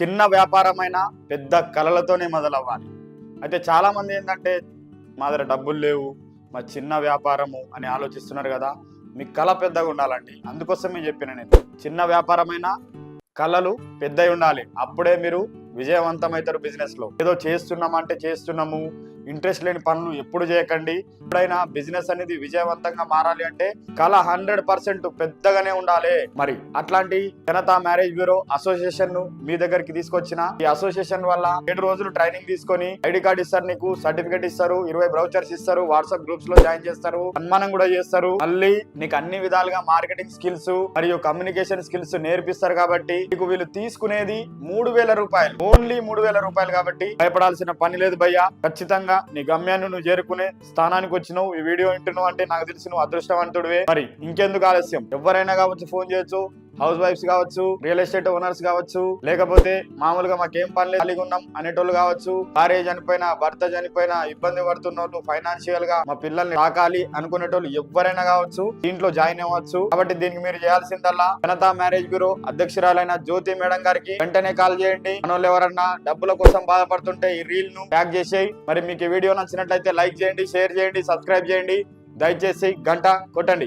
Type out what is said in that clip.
చిన్న వ్యాపారమైన పెద్ద కళలతోనే మొదలవ్వాలి. అయితే చాలామంది ఏంటంటే మా దగ్గర డబ్బులు లేవు, మా చిన్న వ్యాపారము అని ఆలోచిస్తున్నారు కదా. మీ కళ పెద్దగా ఉండాలండి. అందుకోసమే చెప్పిన నేను, చిన్న వ్యాపారమైన కళలు పెద్దవి ఉండాలి. అప్పుడే మీరు విజయవంతమవుతారు బిజినెస్లో. ఏదో చేస్తున్నామంటే చేస్తున్నాము, ఇంట్రెస్ట్ లేని పనులు ఎప్పుడు చేయకండి. ఎప్పుడైనా బిజినెస్ అనేది విజయవంతంగా మారాలి అంటే కళ 100% పెద్దగానే ఉండాలి. మరి అట్లాంటి జనతా మ్యారేజ్ బ్యూరో అసోసియేషన్ ను మీ దగ్గరికి తీసుకొచ్చిన, ఈ అసోసియేషన్ వల్ల 7 రోజులు ట్రైనింగ్ తీసుకొని ఐడి కార్డు ఇస్తారు, నీకు సర్టిఫికేట్ ఇస్తారు, 20 బ్రౌచర్స్ ఇస్తారు, వాట్సాప్ గ్రూప్స్ లో జాయిన్ చేస్తారు, సన్మానం కూడా చేస్తారు. మళ్ళీ నీకు అన్ని విధాలుగా మార్కెటింగ్ స్కిల్స్ మరియు కమ్యూనికేషన్ స్కిల్స్ నేర్పిస్తారు. కాబట్టి నీకు వీళ్ళు తీసుకునేది 3000 రూపాయలు, ఓన్లీ 3000 రూపాయలు. కాబట్టి భయపడాల్సిన పని లేదు భయ్యా. ఖచ్చితంగా నీ గమ్యాన్ని నువ్వు చేరుకునే స్థానానికి వచ్చినావు. ఈ వీడియో వింటున్నావు అంటే నాకు తెలిసి నువ్వు అదృష్టవంతుడివే. మరి ఇంకెందుకు ఆలస్యం, ఎవరైనా కావచ్చు, ఫోన్ చేయొచ్చు. హౌస్ వైఫ్స్ కావచ్చు, రియల్ ఎస్టేట్ ఓనర్స్ కావచ్చు, లేకపోతే మామూలుగా మాకేం పని లేదు ఖాళీగా ఉన్నాం అనేటోళ్ళు కావచ్చు, భార్య చనిపోయినా, భర్త చనిపోయినా, ఇబ్బంది పడుతున్న వాళ్ళు, ఫైనాన్షియల్ గా మా పిల్లల్ని తాకాలి అనుకునేటోళ్ళు ఎవరైనా కావచ్చు, దీంట్లో జాయిన్ అవ్వచ్చు. కాబట్టి దీనికి మీరు చేయాల్సిందల్లా జనతా మ్యారేజ్ బ్యూరో అధ్యక్షురాలైన జ్యోతి మేడం గారికి వెంటనే కాల్ చేయండి. మనోళ్ళు ఎవరన్నా డబ్బుల కోసం బాధపడుతుంటే ఈ రీల్ ను ట్యాగ్ చేసేయి. మరి మీకు ఈ వీడియో నచ్చినట్లయితే లైక్ చేయండి, షేర్ చేయండి, సబ్స్క్రైబ్ చేయండి. దయచేసి గంట కొట్టండి.